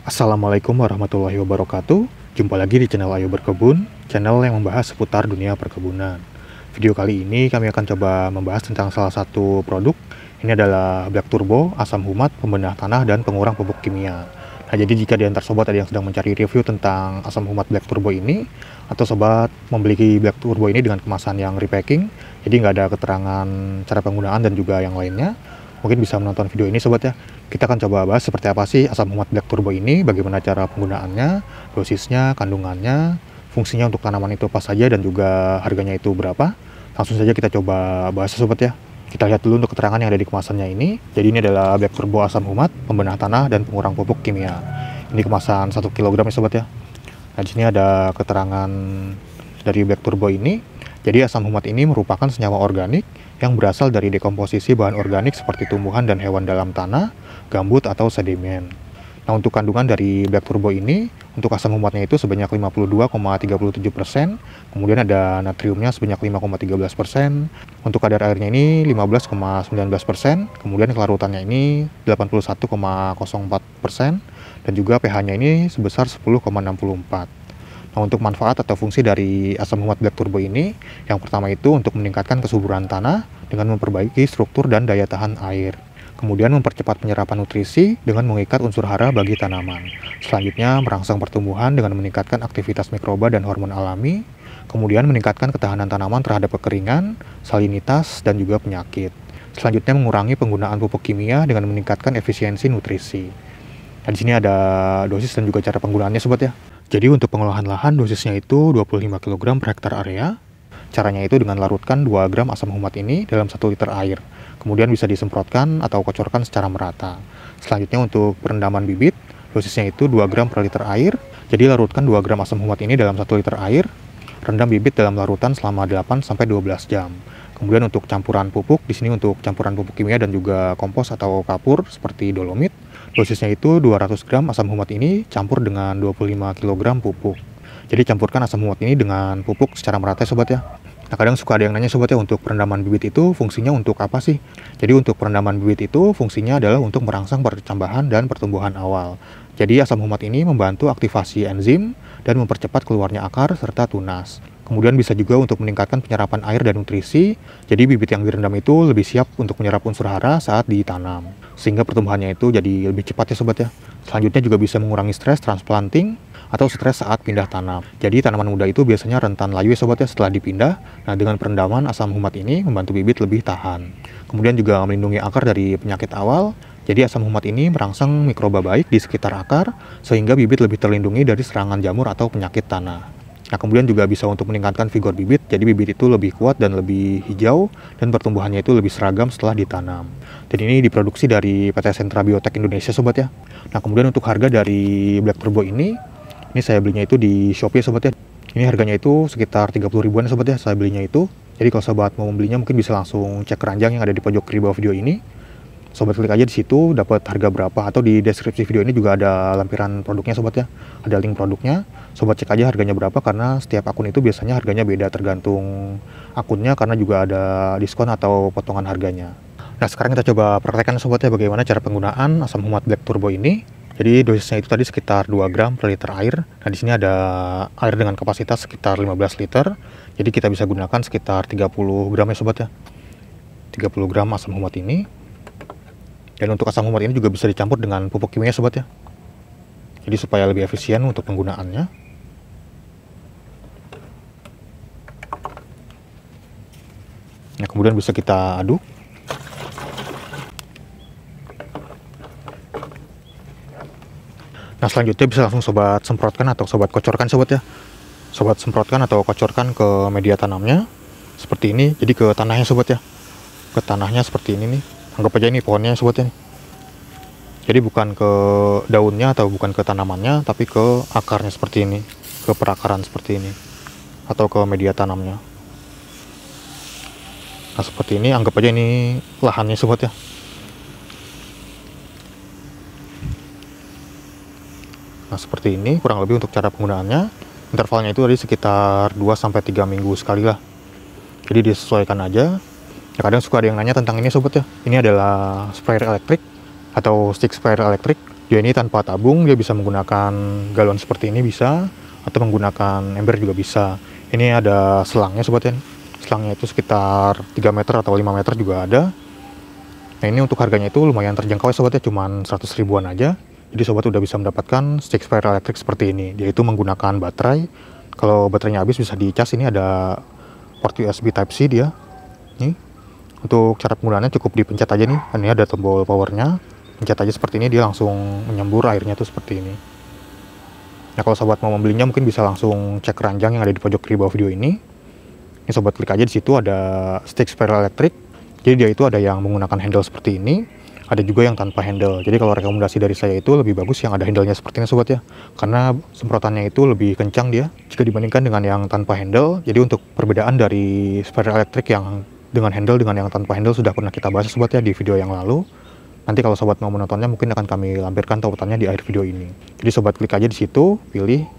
Assalamualaikum warahmatullahi wabarakatuh. Jumpa lagi di channel Ayo Berkebun, channel yang membahas seputar dunia perkebunan. Video kali ini kami akan coba membahas tentang salah satu produk. Ini adalah Black Turbo, asam humat, pembedah tanah, dan pengurang pupuk kimia. Nah, jadi jika di antara sobat ada yang sedang mencari review tentang asam humat Black Turbo ini, atau sobat membeli Black Turbo ini dengan kemasan yang repacking, jadi nggak ada keterangan cara penggunaan dan juga yang lainnya, mungkin bisa menonton video ini sobat ya. Kita akan coba bahas seperti apa sih asam humat Black Turbo ini, bagaimana cara penggunaannya, dosisnya, kandungannya, fungsinya untuk tanaman itu apa saja, dan juga harganya itu berapa. Langsung saja kita coba bahas sobat ya. Kita lihat dulu untuk keterangan yang ada di kemasannya ini. Jadi ini adalah Black Turbo asam humat, pembedah tanah, dan pengurang pupuk kimia. Ini kemasan 1 kg ya sobat ya. Nah, di sini ada keterangan dari Black Turbo ini. Jadi asam humat ini merupakan senyawa organik yang berasal dari dekomposisi bahan organik seperti tumbuhan dan hewan dalam tanah, gambut, atau sedimen. Nah, untuk kandungan dari Black Turbo ini, untuk asam humatnya itu sebanyak 52,37%, kemudian ada natriumnya sebanyak 5,13%, untuk kadar airnya ini 15,19%, kemudian kelarutannya ini 81,04%, dan juga pH-nya ini sebesar 10,64. Nah, untuk manfaat atau fungsi dari asam humat Black Turbo ini, yang pertama itu untuk meningkatkan kesuburan tanah dengan memperbaiki struktur dan daya tahan air. Kemudian mempercepat penyerapan nutrisi dengan mengikat unsur hara bagi tanaman. Selanjutnya merangsang pertumbuhan dengan meningkatkan aktivitas mikroba dan hormon alami. Kemudian meningkatkan ketahanan tanaman terhadap kekeringan, salinitas, dan juga penyakit. Selanjutnya mengurangi penggunaan pupuk kimia dengan meningkatkan efisiensi nutrisi. Nah, di sini ada dosis dan juga cara penggunaannya sobat ya. Jadi untuk pengolahan lahan dosisnya itu 25 kg per hektar area. Caranya itu dengan larutkan 2 gram asam humat ini dalam 1 liter air. Kemudian bisa disemprotkan atau kocorkan secara merata. Selanjutnya untuk perendaman bibit, dosisnya itu 2 gram per liter air. Jadi larutkan 2 gram asam humat ini dalam 1 liter air. Rendam bibit dalam larutan selama 8-12 jam. Kemudian untuk campuran pupuk, di sini untuk campuran pupuk kimia dan juga kompos atau kapur seperti dolomit, dosisnya itu 200 gram asam humat ini campur dengan 25 kg pupuk. Jadi campurkan asam humat ini dengan pupuk secara merata sobat ya. Nah, kadang suka ada yang nanya sobat ya, untuk perendaman bibit itu fungsinya untuk apa sih? Jadi untuk perendaman bibit itu fungsinya adalah untuk merangsang pertambahan dan pertumbuhan awal. Jadi asam humat ini membantu aktivasi enzim dan mempercepat keluarnya akar serta tunas. Kemudian bisa juga untuk meningkatkan penyerapan air dan nutrisi. Jadi bibit yang direndam itu lebih siap untuk menyerap unsur hara saat ditanam, sehingga pertumbuhannya itu jadi lebih cepat ya sobat ya. Selanjutnya juga bisa mengurangi stres transplanting atau stres saat pindah tanam. Jadi tanaman muda itu biasanya rentan layu ya sobat ya setelah dipindah. Nah, dengan perendaman asam humat ini membantu bibit lebih tahan. Kemudian juga melindungi akar dari penyakit awal. Jadi asam humat ini merangsang mikroba baik di sekitar akar sehingga bibit lebih terlindungi dari serangan jamur atau penyakit tanah. Nah, kemudian juga bisa untuk meningkatkan vigor bibit. Jadi bibit itu lebih kuat dan lebih hijau dan pertumbuhannya itu lebih seragam setelah ditanam. Dan ini diproduksi dari PT Sentra Biotek Indonesia sobat ya. Nah, kemudian untuk harga dari Black Turbo ini saya belinya itu di Shopee sobat ya. Ini harganya itu sekitar 30 ribuan sobat ya, saya belinya itu. Jadi kalau sobat mau membelinya mungkin bisa langsung cek keranjang yang ada di pojok kiri bawah video ini. Sobat klik aja di situ dapat harga berapa, atau di deskripsi video ini juga ada lampiran produknya sobat ya. Ada link produknya. Sobat cek aja harganya berapa, karena setiap akun itu biasanya harganya beda tergantung akunnya, karena juga ada diskon atau potongan harganya. Nah, sekarang kita coba praktekkan sobat ya bagaimana cara penggunaan asam humat Black Turbo ini. Jadi dosisnya itu tadi sekitar 2 gram per liter air. Nah, di sini ada air dengan kapasitas sekitar 15 liter. Jadi kita bisa gunakan sekitar 30 gram ya sobat ya. 30 gram asam humat ini. Dan untuk asam humat ini juga bisa dicampur dengan pupuk kimia sobat ya. Jadi supaya lebih efisien untuk penggunaannya. Nah, kemudian bisa kita aduk. Nah, selanjutnya bisa langsung sobat semprotkan atau sobat kocorkan sobat ya. Sobat semprotkan atau kocorkan ke media tanamnya seperti ini. Jadi ke tanahnya sobat ya. Ke tanahnya seperti ini nih. Anggap aja ini pohonnya sobat ya nih. Jadi bukan ke daunnya atau bukan ke tanamannya, tapi ke akarnya seperti ini, ke perakaran seperti ini, atau ke media tanamnya. Nah, seperti ini, anggap aja ini lahannya sobat ya. Nah, seperti ini kurang lebih untuk cara penggunaannya. Intervalnya itu tadi sekitar 2-3 minggu sekali lah. Jadi disesuaikan aja. Ya, kadang suka ada yang nanya tentang ini sobat ya. Ini adalah sprayer elektrik atau stick sprayer elektrik. Dia ini tanpa tabung, dia bisa menggunakan galon seperti ini bisa, atau menggunakan ember juga bisa. Ini ada selangnya sobat ya. Selangnya itu sekitar 3 meter atau 5 meter juga ada. Nah ini untuk harganya itu lumayan terjangkau ya sobat ya, cuman 100 ribuan aja. Jadi sobat udah bisa mendapatkan stick spare elektrik seperti ini. Dia itu menggunakan baterai. Kalau baterainya habis bisa dicas. Ini ada port USB Type-C dia. Nih. Untuk cara penggunaannya cukup dipencet aja nih. Ini ada tombol powernya. Pencet aja seperti ini, dia langsung menyembur airnya tuh seperti ini. Nah kalau sobat mau membelinya mungkin bisa langsung cek keranjang yang ada di pojok kiri bawah video ini. Ini sobat klik aja, di situ ada stick spare elektrik. Jadi dia itu ada yang menggunakan handle seperti ini, ada juga yang tanpa handle. Jadi kalau rekomendasi dari saya itu lebih bagus yang ada handle-nya seperti ini sobat ya. Karena semprotannya itu lebih kencang dia jika dibandingkan dengan yang tanpa handle. Jadi untuk perbedaan dari spare elektrik yang dengan handle dengan yang tanpa handle sudah pernah kita bahas sobat ya di video yang lalu. Nanti kalau sobat mau menontonnya mungkin akan kami lampirkan tautannya di akhir video ini. Jadi sobat klik aja di situ, pilih,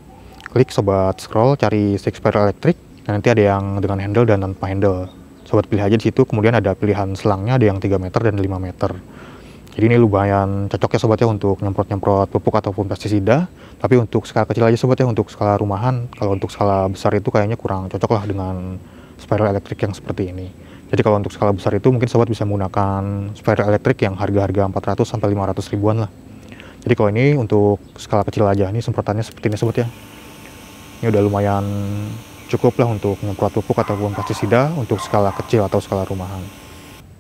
klik sobat scroll, cari stick spare elektrik. Dan nanti ada yang dengan handle dan tanpa handle. Sobat pilih aja di situ, kemudian ada pilihan selangnya, ada yang 3 meter dan 5 meter. Jadi ini lumayan cocok ya sobat ya untuk nyemprot-nyemprot pupuk ataupun pestisida. Tapi untuk skala kecil aja sobat ya, untuk skala rumahan. Kalau untuk skala besar itu kayaknya kurang cocok lah dengan spare elektrik yang seperti ini. Jadi kalau untuk skala besar itu mungkin sobat bisa menggunakan spare elektrik yang harga-harga 400 sampai 500 ribuan lah. Jadi kalau ini untuk skala kecil aja, ini semprotannya seperti ini sobat ya. Ini udah lumayan cukup lah untuk menyemprot pupuk ataupun pestisida untuk skala kecil atau skala rumahan.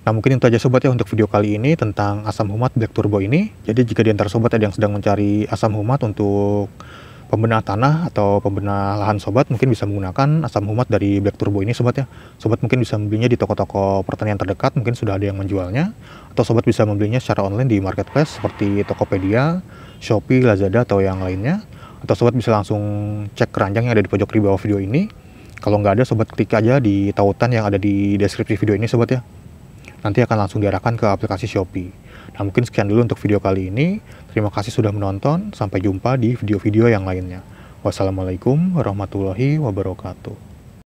Nah mungkin itu aja sobat ya untuk video kali ini tentang asam humat Black Turbo ini. Jadi jika di antara sobat ada yang sedang mencari asam humat untuk pembenah tanah atau pembenah lahan sobat, mungkin bisa menggunakan asam humat dari Black Turbo ini sobat ya. Sobat mungkin bisa membelinya di toko-toko pertanian terdekat, mungkin sudah ada yang menjualnya. Atau sobat bisa membelinya secara online di marketplace seperti Tokopedia, Shopee, Lazada atau yang lainnya. Atau sobat bisa langsung cek keranjang yang ada di pojok kiri bawah video ini. Kalau nggak ada, sobat klik aja di tautan yang ada di deskripsi video ini sobat ya. Nanti akan langsung diarahkan ke aplikasi Shopee. Nah mungkin sekian dulu untuk video kali ini. Terima kasih sudah menonton. Sampai jumpa di video-video yang lainnya. Wassalamualaikum warahmatullahi wabarakatuh.